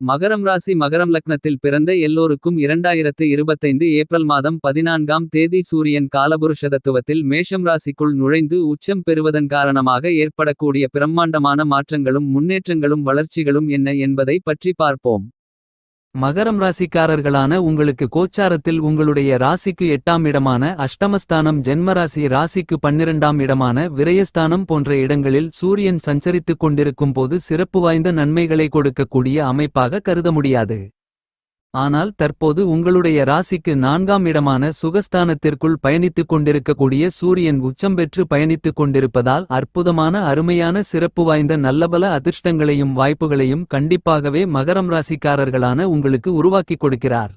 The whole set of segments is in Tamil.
மகரம் ராசி மகரம் லக்னத்தில் பிறந்த எல்லோருக்கும் 2025 ஏப்ரல் மாதம் 14ஆம் தேதி சூரியன் காலபுருஷ தத்துவத்தில் மேஷம் ராசிக்குள் நுழைந்து உச்சம் பெறுவதன் காரணமாக ஏற்படக்கூடிய பிரம்மாண்டமான மாற்றங்களும் முன்னேற்றங்களும் வளர்ச்சிகளும் என்ன என்பதை பற்றி பார்ப்போம். மகரம் ராசிக்காரர்களான உங்களுக்கு கோச்சாரத்தில் உங்களுடைய ராசிக்கு 8ஆம் இடமான அஷ்டமஸ்தானம், ஜென்மராசி ராசிக்கு 12ஆம் இடமான விரயஸ்தானம் போன்ற இடங்களில் சூரியன் சஞ்சரித்துக் கொண்டிருக்கும் போது சிறப்பு வாய்ந்த நன்மைகளை கொடுக்கக்கூடிய அமைப்பாக கருத முடியாது. ஆனால் தற்போது உங்களுடைய ராசிக்கு 4ஆம் இடமான சுகஸ்தானத்திற்குள் பயணித்துக் கொண்டிருக்கக்கூடிய சூரியன் உச்சம் பெற்று பயணித்துக் கொண்டிருப்பதால் அற்புதமான அருமையான சிறப்பு வாய்ந்த நல்லபல அதிர்ஷ்டங்களையும் வாய்ப்புகளையும் கண்டிப்பாகவே மகரம் ராசிக்காரர்களான உங்களுக்கு உருவாக்கிக் கொடுக்கிறார்.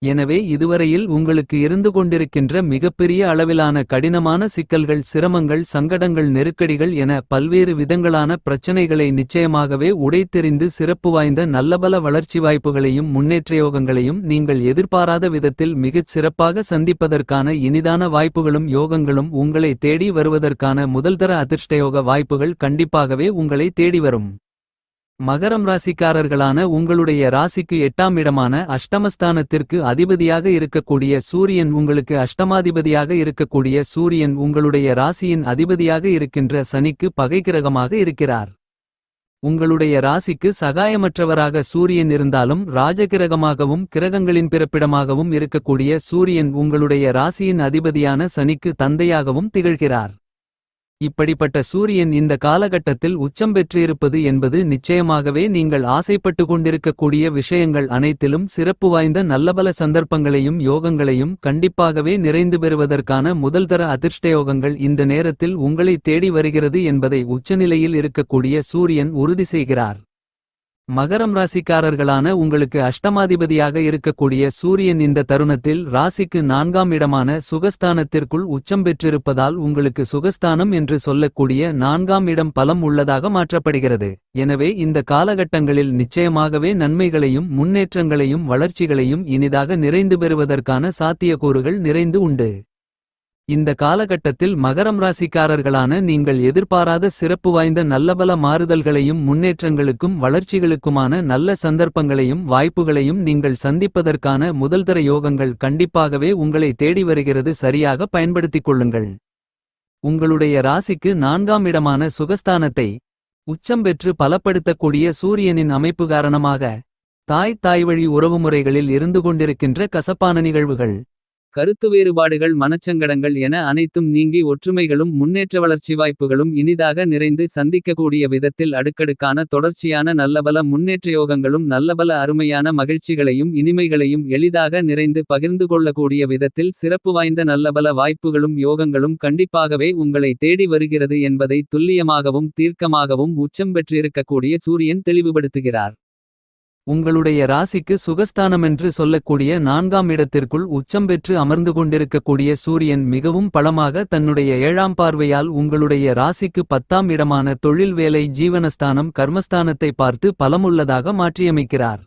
எனவே இதுவரையில் உங்களுக்கு இருந்து கொண்டிருக்கின்ற மிகப்பெரிய அளவிலான கடினமான சிக்கல்கள், சிரமங்கள், சங்கடங்கள், நெருக்கடிகள் என பல்வேறு விதங்களான பிரச்சனைகளை நிச்சயமாகவே உடைத்தெறிந்து சிறப்பு வாய்ந்த நல்லபல வளர்ச்சி வாய்ப்புகளையும் முன்னேற்றயோகங்களையும் நீங்கள் எதிர்பாராத விதத்தில் மிகச் சிறப்பாக சந்திப்பதற்கான இனிதான வாய்ப்புகளும் யோகங்களும் உங்களை தேடி வருவதற்கான முதல்தர அதிர்ஷ்டயோக வாய்ப்புகள் கண்டிப்பாகவே உங்களை தேடி வரும். மகரம் ராசிக்காரர்களான உங்களுடைய ராசிக்கு 8ஆம் இடமான அஷ்டமஸ்தானத்திற்கு அதிபதியாக இருக்கக்கூடிய சூரியன், உங்களுக்கு அஷ்டமாதிபதியாக இருக்கக்கூடிய சூரியன் உங்களுடைய ராசியின் அதிபதியாக இருக்கின்ற சனிக்கு பகைக்கிரகமாக இருக்கிறார். உங்களுடைய ராசிக்கு சகாயமற்றவராக சூரியன் இருந்தாலும் ராஜகிரகமாகவும் கிரகங்களின் பிறப்பிடமாகவும் இருக்கக்கூடிய சூரியன் உங்களுடைய ராசியின் அதிபதியான சனிக்கு தந்தையாகவும் திகழ்கிறார். இப்படிப்பட்ட சூரியன் இந்த காலகட்டத்தில் உச்சம் பெற்றிருப்பது என்பது நிச்சயமாகவே நீங்கள் ஆசைப்பட்டு கொண்டிருக்கக்கூடிய விஷயங்கள் அனைத்திலும் சிறப்பு வாய்ந்த நல்லபல சந்தர்ப்பங்களையும் யோகங்களையும் கண்டிப்பாகவே நிறைந்து பெறுவதற்கான முதல்தர அதிர்ஷ்டயோகங்கள் இந்த நேரத்தில் உங்களை தேடி வருகிறது என்பதை உச்சநிலையில் இருக்கக்கூடிய சூரியன் உறுதி செய்கிறார். மகரம் ராசிக்காரர்களான உங்களுக்கு அஷ்டமாதிபதியாக இருக்கக்கூடிய சூரியன் இந்த தருணத்தில் ராசிக்கு 4ஆம் இடமான சுகஸ்தானத்திற்குள் உச்சம் பெற்றிருப்பதால் உங்களுக்கு சுகஸ்தானம் என்று சொல்லக்கூடிய 4ஆம் இடம் பலம் உள்ளதாக மாற்றப்படுகிறது. எனவே இந்த காலகட்டங்களில் நிச்சயமாகவே நன்மைகளையும் முன்னேற்றங்களையும் வளர்ச்சிகளையும் இனிதாக நிறைந்து பெறுவதற்கான சாத்தியக்கூறுகள் நிறைந்து உண்டு. இந்த காலகட்டத்தில் மகரம் ராசிக்காரர்களான நீங்கள் எதிர்பாராத சிறப்பு வாய்ந்த நல்லபல மாறுதல்களையும் முன்னேற்றங்களுக்கும் வளர்ச்சிகளுக்குமான நல்ல சந்தர்ப்பங்களையும் வாய்ப்புகளையும் நீங்கள் சந்திப்பதற்கான முதல்தர யோகங்கள் கண்டிப்பாகவே உங்களை தேடி வருகிறது. சரியாக பயன்படுத்திக் கொள்ளுங்கள். உங்களுடைய ராசிக்கு 4ஆம் இடமான சுகஸ்தானத்தை உச்சம் பெற்று பலப்படுத்தக்கூடிய சூரியனின் அமைப்பு காரணமாக தாய்வழி உறவுமுறைகளில் இருந்து கொண்டிருக்கின்ற கசப்பான நிகழ்வுகள், கருத்து வேறுபாடுகள், மனச்சங்கடங்கள் என அனைத்தும் நீங்கி ஒற்றுமைகளும் முன்னேற்ற வளர்ச்சி வாய்ப்புகளும் இனிதாக நிறைந்து சந்திக்கக்கூடிய விதத்தில் அடுக்கடுக்கான தொடர்ச்சியான நல்லபல முன்னேற்றயோகங்களும் நல்லபல அருமையான மகிழ்ச்சிகளையும் இனிமைகளையும் எளிதாக நிறைந்து பகிர்ந்து கொள்ளக்கூடிய விதத்தில் சிறப்பு வாய்ந்த நல்லபல வாய்ப்புகளும் யோகங்களும் கண்டிப்பாகவே உங்களை தேடி வருகிறது என்பதை துல்லியமாகவும் தீர்க்கமாகவும் உச்சம் பெற்றிருக்கக்கூடிய சூரியன் தெளிவுபடுத்துகிறார். உங்களுடைய ராசிக்கு சுகஸ்தானமென்று சொல்லக்கூடிய 4ஆம் இடத்திற்குள் உச்சம் பெற்று அமர்ந்து கொண்டிருக்கக்கூடிய சூரியன் மிகவும் பலமாக தன்னுடைய 7ஆம் பார்வையால் உங்களுடைய ராசிக்கு 10ஆம் இடமான தொழில், வேலை, ஜீவனஸ்தானம், கர்மஸ்தானத்தை பார்த்து பலமுள்ளதாக மாற்றியமைக்கிறார்.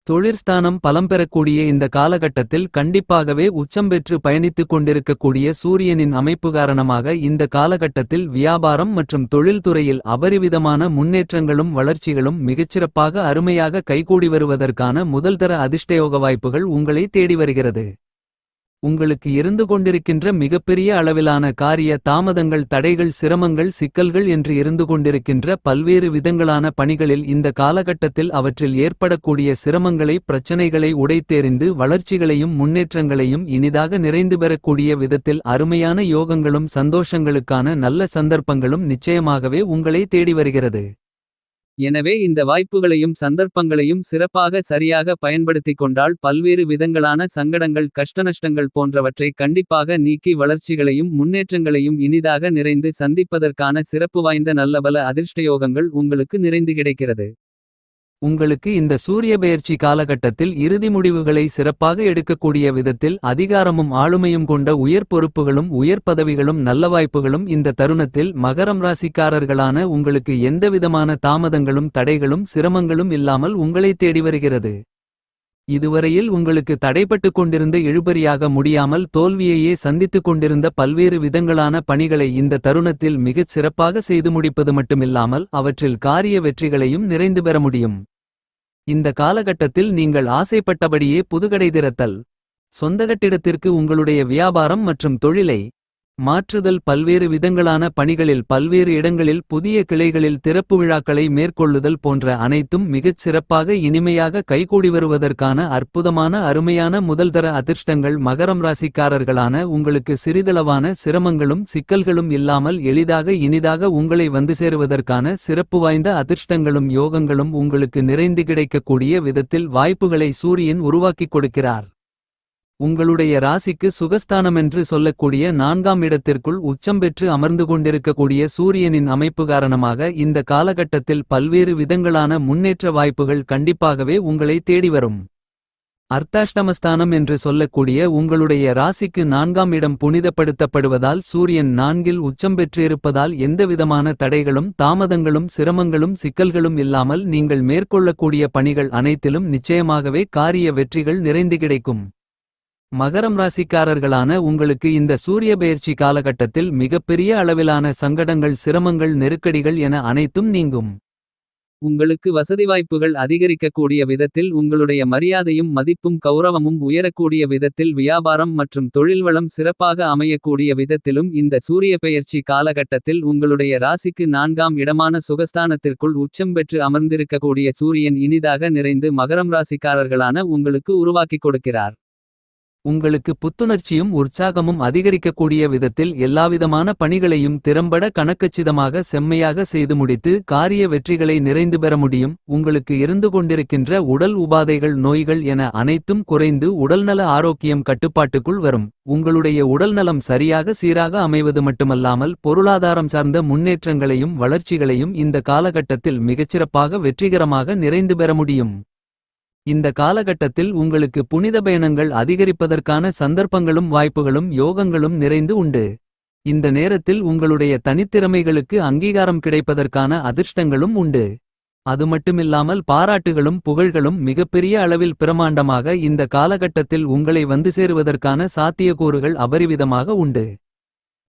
தொழிற்ஸ்தானம் பலம் பெறக்கூடிய இந்த காலகட்டத்தில் கண்டிப்பாகவே உச்சம் பெற்று பயணித்துக் கொண்டிருக்கக்கூடிய சூரியனின் அமைப்பு காரணமாக இந்த காலகட்டத்தில் வியாபாரம் மற்றும் தொழில்துறையில் அபரிவிதமான முன்னேற்றங்களும் வளர்ச்சிகளும் மிகச்சிறப்பாக அருமையாக கைகூடி வருவதற்கான முதல்தர அதிர்ஷ்டயோக வாய்ப்புகள் உங்களை தேடி வருகிறது. உங்களுக்கு இருந்து கொண்டிருக்கின்ற மிகப்பெரிய அளவிலான காரிய தாமதங்கள், தடைகள், சிரமங்கள், சிக்கல்கள் என்று இருந்து கொண்டிருக்கின்ற பல்வேறு விதங்களான பணிகளில் இந்த காலகட்டத்தில் அவற்றில் ஏற்படக்கூடிய சிரமங்களை, பிரச்சனைகளை உடைத்தெறிந்து வளர்ச்சிகளையும் முன்னேற்றங்களையும் இனிதாக நிறைந்து பெறக்கூடிய விதத்தில் அருமையான யோகங்களும் சந்தோஷங்களுக்கான நல்ல சந்தர்ப்பங்களும் நிச்சயமாகவே உங்களை தேடி வருகிறது. எனவே இந்த வாய்ப்புகளையும் சந்தர்ப்பங்களையும் சிறப்பாக சரியாக பயன்படுத்திக் கொண்டால் பல்வேறு விதங்களான சங்கடங்கள், கஷ்டநஷ்டங்கள் போன்றவற்றை கண்டிப்பாக நீக்கி வளர்ச்சிகளையும் முன்னேற்றங்களையும் இனிதாக நிறைந்து சந்திப்பதற்கான சிறப்பு வாய்ந்த நல்லபல அதிர்ஷ்டயோகங்கள் உங்களுக்கு நிறைந்து கிடைக்கிறது. உங்களுக்கு இந்த சூரியபெயர்ச்சி காலகட்டத்தில் இறுதி முடிவுகளை சிறப்பாக எடுக்கக்கூடிய விதத்தில் அதிகாரமும் ஆளுமையும் கொண்ட உயர் பொறுப்புகளும் உயர் பதவிகளும் நல்ல வாய்ப்புகளும் இந்த தருணத்தில் மகரம் ராசிக்காரர்களான உங்களுக்கு எந்தவிதமான தாமதங்களும் தடைகளும் சிரமங்களும் இல்லாமல் உங்களை தேடி வருகிறது. இதுவரையில் உங்களுக்கு தடைப்பட்டு கொண்டிருந்த இழுபறியாக முடியாமல் தோல்வியையே சந்தித்துக் கொண்டிருந்த பல்வேறு விதங்களான பணிகளை இந்த தருணத்தில் மிகச் சிறப்பாக செய்து முடிப்பது மட்டுமில்லாமல் அவற்றில் காரிய வெற்றிகளையும் நிறைந்து பெற முடியும். இந்த காலகட்டத்தில் நீங்கள் ஆசைப்பட்டபடியே புதுக்கடை திறத்தல். சொந்த கட்டிடத்திற்கு உங்களுடைய வியாபாரம் மற்றும் தொழிலை மாற்றுதல். பல்வேறு விதங்களான பணிகளில் பல்வேறு இடங்களில் புதிய கிளைகளில் திறப்பு விழாக்களை மேற்கொள்ளுதல் போன்ற அனைத்தும் மிகச் சிறப்பாக இனிமையாக கைகூடி வருவதற்கான அற்புதமான அருமையான முதல்தர அதிர்ஷ்டங்கள். மகரம் ராசிக்காரர்களான உங்களுக்கு சிறிதளவான சிரமங்களும் சிக்கல்களும் இல்லாமல் எளிதாக இனிதாக உங்களை வந்து சேருவதற்கான சிறப்பு வாய்ந்த அதிர்ஷ்டங்களும் யோகங்களும் உங்களுக்கு நிறைந்து கிடைக்கக்கூடிய விதத்தில் வாய்ப்புகளை சூரியன் உருவாக்கிக் கொடுக்கிறார். உங்களுடைய ராசிக்கு சுகஸ்தானமென்று சொல்லக்கூடிய 4ஆம் இடத்திற்குள் உச்சம் பெற்று அமர்ந்து கொண்டிருக்கக்கூடிய சூரியனின் அமைப்பு காரணமாக இந்த காலகட்டத்தில் பல்வேறு விதங்களான முன்னேற்ற வாய்ப்புகள் கண்டிப்பாகவே உங்களை தேடி வரும். அர்த்தாஷ்டமஸ்தானம் என்று சொல்லக்கூடிய உங்களுடைய ராசிக்கு 4ஆம் இடம் புனிதப்படுத்தப்படுவதால் சூரியன் 4இல் உச்சம் பெற்று இருப்பதால் எந்தவிதமான தடைகளும் தாமதங்களும் சிரமங்களும் சிக்கல்களும் இல்லாமல் நீங்கள் மேற்கொள்ளக்கூடிய பணிகள் அனைத்திலும் நிச்சயமாகவே காரிய வெற்றிகள் நிறைந்து கிடைக்கும். மகரம் ராசிக்காரர்களான உங்களுக்கு இந்த சூரிய பெயர்ச்சி காலகட்டத்தில் மிகப்பெரிய அளவிலான சங்கடங்கள் சிரமங்கள் நெருக்கடிகள் என அனைத்தும் நீங்கும். உங்களுக்கு வசதி வாய்ப்புகள் அதிகரிக்கக்கூடிய விதத்தில் உங்களுடைய மரியாதையும் மதிப்பும் கௌரவமும் உயரக்கூடிய விதத்தில் வியாபாரம் மற்றும் தொழில் வளம் சிறப்பாக அமையக்கூடிய விதத்திலும் இந்த சூரிய பெயர்ச்சி காலகட்டத்தில் உங்களுடைய ராசிக்கு 4ஆம் இடமான சுகஸ்தானத்திற்குள் உச்சம் பெற்று அமர்ந்திருக்கக்கூடிய சூரியன் இனிதாக நிறைந்து மகரம் ராசிக்காரர்களான உங்களுக்கு உருவாக்கிக் கொடுக்கிறார். உங்களுக்கு புத்துணர்ச்சியும் உற்சாகமும் அதிகரிக்கக்கூடிய விதத்தில் எல்லாவிதமான பணிகளையும் திறம்பட கணக்கச்சிதமாக செம்மையாக செய்து முடித்து காரிய வெற்றிகளை நிறைந்து பெற முடியும். உங்களுக்கு இருந்து கொண்டிருக்கின்ற உடல் உபாதைகள் நோய்கள் என அனைத்தும் குறைந்து உடல்நல ஆரோக்கியம் கட்டுப்பாட்டுக்குள் வரும். உங்களுடைய உடல்நலம் சரியாக சீராக அமைவது மட்டுமல்லாமல் பொருளாதாரம் சார்ந்த முன்னேற்றங்களையும் வளர்ச்சிகளையும் இந்த காலகட்டத்தில் மிகச்சிறப்பாக வெற்றிகரமாக நிறைந்து பெற முடியும். இந்த காலகட்டத்தில் உங்களுக்கு புனித பயணங்கள் அதிகரிப்பதற்கான சந்தர்ப்பங்களும் வாய்ப்புகளும் யோகங்களும் நிறைந்து உண்டு. இந்த நேரத்தில் உங்களுடைய தனித்திறமைகளுக்கு அங்கீகாரம் கிடைப்பதற்கான அதிர்ஷ்டங்களும் உண்டு. அது மட்டுமில்லாமல் பாராட்டுகளும் புகழ்களும் மிகப்பெரிய அளவில் பிரமாண்டமாக இந்த காலகட்டத்தில் உங்களை வந்து சேருவதற்கான சாத்தியக்கூறுகள் அபரிவிதமாக உண்டு.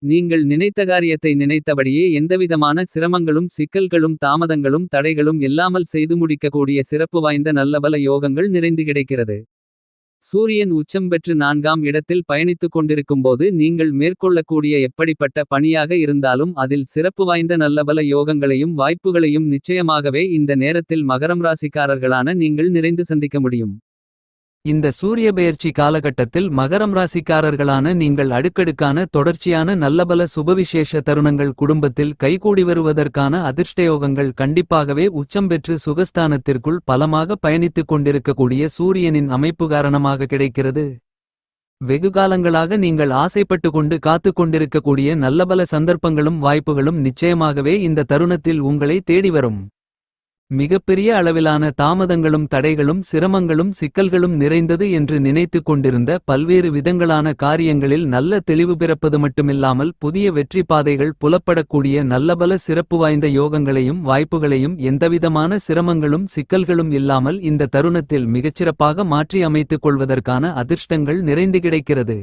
நீங்கள் நினைத்த காரியத்தை நினைத்தபடியே எந்தவிதமான சிரமங்களும் சிக்கல்களும் தாமதங்களும் தடைகளும் இல்லாமல் செய்து முடிக்கக்கூடிய சிறப்பு வாய்ந்த நல்லபல யோகங்கள் நிறைந்து கிடைக்கிறது. சூரியன் உச்சம் பெற்று 4ஆம் இடத்தில் பயணித்துக் கொண்டிருக்கும்போது நீங்கள் மேற்கொள்ளக்கூடிய எப்படிப்பட்ட பணியாக இருந்தாலும் அதில் சிறப்பு வாய்ந்த நல்லபல யோகங்களையும் வாய்ப்புகளையும் நிச்சயமாகவே இந்த நேரத்தில் மகரம் ராசிக்காரர்களான நீங்கள் நிறைந்து சந்திக்க முடியும். இந்த சூரிய பெயர்ச்சி காலகட்டத்தில் மகரம் ராசிக்காரர்களான நீங்கள் அடுக்கடுக்கான தொடர்ச்சியான நல்லபல சுபவிசேஷ தருணங்கள் குடும்பத்தில் கைகூடி வருவதற்கான அதிர்ஷ்டயோகங்கள் கண்டிப்பாகவே உச்சம் பெற்று சுகஸ்தானத்திற்குள் பலமாக பயணித்துக் கொண்டிருக்கக்கூடிய சூரியனின் அமைப்பு காரணமாக கிடைக்கிறது. வெகுகாலங்களாக நீங்கள் ஆசைப்பட்டு கொண்டு காத்து கொண்டிருக்கக்கூடிய நல்லபல சந்தர்ப்பங்களும் வாய்ப்புகளும் நிச்சயமாகவே இந்த தருணத்தில் உங்களை தேடி வரும். மிகப்பெரிய அளவிலான தாமதங்களும் தடைகளும் சிரமங்களும் சிக்கல்களும் நிறைந்தது என்று நினைத்து கொண்டிருந்த பல்வேறு விதங்களான காரியங்களில் நல்ல தெளிவு பிறப்பது மட்டுமில்லாமல் புதிய வெற்றி பாதைகள் புலப்படக்கூடிய நல்லபல சிறப்பு வாய்ந்த யோகங்களையும் வாய்ப்புகளையும் எந்தவிதமான சிரமங்களும் சிக்கல்களும் இல்லாமல் இந்த தருணத்தில் மிகச்சிறப்பாக மாற்றி அமைத்துக் கொள்வதற்கான அதிர்ஷ்டங்கள் நிறைந்து கிடைக்கிறது.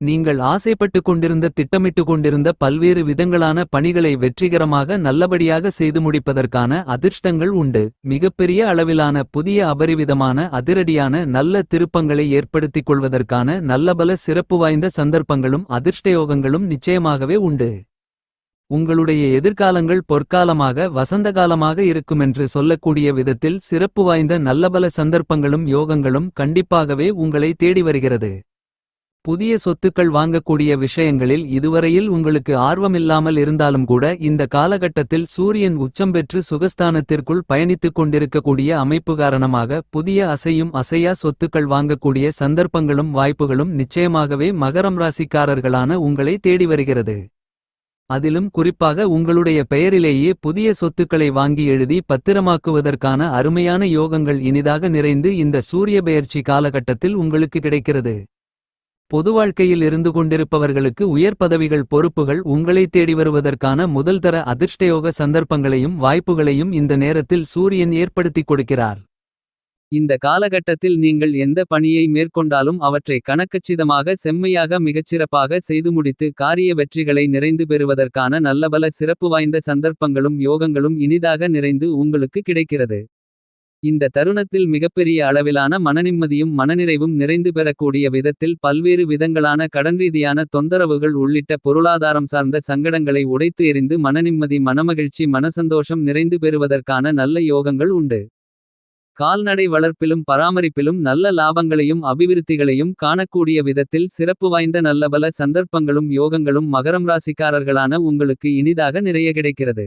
நீங்கள் ஆசைப்பட்டு கொண்டிருந்த திட்டமிட்டு கொண்டிருந்த பல்வேறு விதங்களான பணிகளை வெற்றிகரமாக நல்லபடியாக செய்து முடிப்பதற்கான அதிர்ஷ்டங்கள் உண்டு. மிகப்பெரிய அளவிலான புதிய அபரிவிதமான அதிரடியான நல்ல திருப்பங்களை ஏற்படுத்திக் கொள்வதற்கான நல்லபல சிறப்பு வாய்ந்த சந்தர்ப்பங்களும் அதிர்ஷ்டயோகங்களும் நிச்சயமாகவே உண்டு. உங்களுடைய எதிர்காலங்கள் பொற்காலமாக வசந்தகாலமாக இருக்குமென்று சொல்லக்கூடிய விதத்தில் சிறப்பு வாய்ந்த நல்லபல சந்தர்ப்பங்களும் யோகங்களும் கண்டிப்பாகவே உங்களை தேடி வருகிறது. புதிய சொத்துக்கள் வாங்கக்கூடிய விஷயங்களில் இதுவரையில் உங்களுக்கு ஆர்வமில்லாமல் இருந்தாலும் கூட இந்த காலகட்டத்தில் சூரியன் உச்சம் பெற்று சுகஸ்தானத்திற்குள் பயணித்துக் கொண்டிருக்கக்கூடிய அமைப்பு காரணமாக புதிய அசையும் அசையா சொத்துக்கள் வாங்கக்கூடிய சந்தர்ப்பங்களும் வாய்ப்புகளும் நிச்சயமாகவே மகரம் ராசிக்காரர்களான உங்களை தேடி வருகிறது. அதிலும் குறிப்பாக உங்களுடைய பெயரிலேயே புதிய சொத்துக்களை வாங்கி எழுதி பத்திரமாக்குவதற்கான அருமையான யோகங்கள் இனிதாக நிறைந்து இந்த சூரிய பெயர்ச்சி காலகட்டத்தில் உங்களுக்கு கிடைக்கிறது. பொது வாழ்க்கையில் இருந்து கொண்டிருப்பவர்களுக்கு உயர் பதவிகள் பொறுப்புகள் உங்களை தேடி வருவதற்கான முதல்தர அதிர்ஷ்டயோக சந்தர்ப்பங்களையும் வாய்ப்புகளையும் இந்த நேரத்தில் சூரியன் ஏற்படுத்திக் கொடுக்கிறார். இந்த காலகட்டத்தில் நீங்கள் எந்த பணியை மேற்கொண்டாலும் அவற்றை கணக்கச்சிதமாக செம்மையாக மிகச்சிறப்பாக செய்து முடித்து காரிய வெற்றிகளை நிறைந்து பெறுவதற்கான நல்லபல சிறப்பு வாய்ந்த சந்தர்ப்பங்களும் யோகங்களும் இனிதாக நிறைந்து உங்களுக்கு கிடைக்கிறது. இந்த தருணத்தில் மிகப்பெரிய அளவிலான மனநிம்மதியும் மனநிறைவும் நிறைந்து பெறக்கூடிய விதத்தில் பல்வேறு விதங்களான கடன்ரீதியான தொந்தரவுகள் உள்ளிட்ட பொருளாதாரம் சார்ந்த சங்கடங்களை உடைத்து எறிந்து மனநிம்மதி மனமகிழ்ச்சி மனசந்தோஷம் நிறைந்து பெறுவதற்கான நல்ல யோகங்கள் உண்டு. கால்நடை வளர்ப்பிலும் பராமரிப்பிலும் நல்ல லாபங்களையும் அபிவிருத்திகளையும் காணக்கூடிய விதத்தில் சிறப்பு வாய்ந்த நல்லபல சந்தர்ப்பங்களும் யோகங்களும் மகரம் ராசிக்காரர்களான உங்களுக்கு இனிதாக நிறைய கிடைக்கிறது.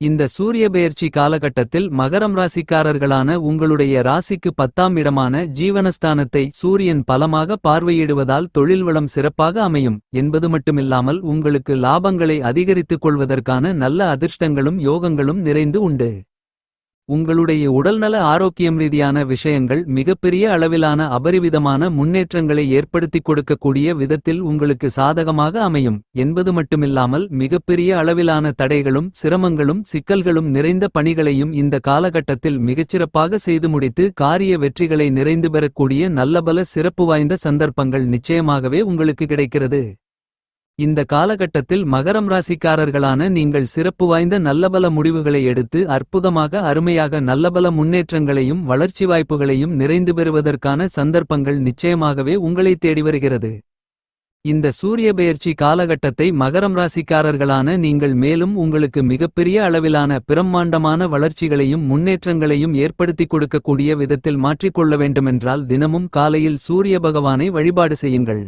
இந்த சூரிய பெயர்ச்சி காலகட்டத்தில் மகரம் ராசிக்காரர்களான உங்களுடைய ராசிக்கு 10ஆம் இடமான ஜீவனஸ்தானத்தை சூரியன் பலமாக பார்வையிடுவதால் தொழில் வளம் சிறப்பாக அமையும் என்பது மட்டுமில்லாமல் உங்களுக்கு லாபங்களை அதிகரித்துக் கொள்வதற்கான நல்ல அதிர்ஷ்டங்களும் யோகங்களும் நிறைந்து உண்டு. உங்களுடைய உடல்நல ஆரோக்கியம் ரீதியான விஷயங்கள் மிகப்பெரிய அளவிலான அபரிவிதமான முன்னேற்றங்களை ஏற்படுத்திக் கொடுக்கக்கூடிய விதத்தில் உங்களுக்கு சாதகமாக அமையும் என்பது மட்டுமில்லாமல் மிகப்பெரிய அளவிலான தடைகளும் சிரமங்களும் சிக்கல்களும் நிறைந்த பணிகளையும் இந்த காலகட்டத்தில் மிகச்சிறப்பாக செய்து முடித்து காரிய வெற்றிகளை நிறைந்து பெறக்கூடிய நல்லபல சிறப்பு வாய்ந்த சந்தர்ப்பங்கள் நிச்சயமாகவே உங்களுக்கு கிடைக்கிறது. இந்த காலகட்டத்தில் மகரம் ராசிக்காரர்களான நீங்கள் சிறப்பு வாய்ந்த நல்லபல முடிவுகளை எடுத்து அற்புதமாக அருமையாக நல்லபல முன்னேற்றங்களையும் வளர்ச்சி வாய்ப்புகளையும் நிறைந்து பெறுவதற்கான சந்தர்ப்பங்கள் நிச்சயமாகவே உங்களை தேடி வருகிறது. இந்த சூரிய பெயர்ச்சி காலகட்டத்தை மகரம் ராசிக்காரர்களான நீங்கள் மேலும் உங்களுக்கு மிகப்பெரிய அளவிலான பிரம்மாண்டமான வளர்ச்சிகளையும் முன்னேற்றங்களையும் ஏற்படுத்திக் கொடுக்கக்கூடிய விதத்தில் மாற்றிக்கொள்ள வேண்டுமென்றால் தினமும் காலையில் சூரிய பகவானை வழிபாடு செய்யுங்கள்.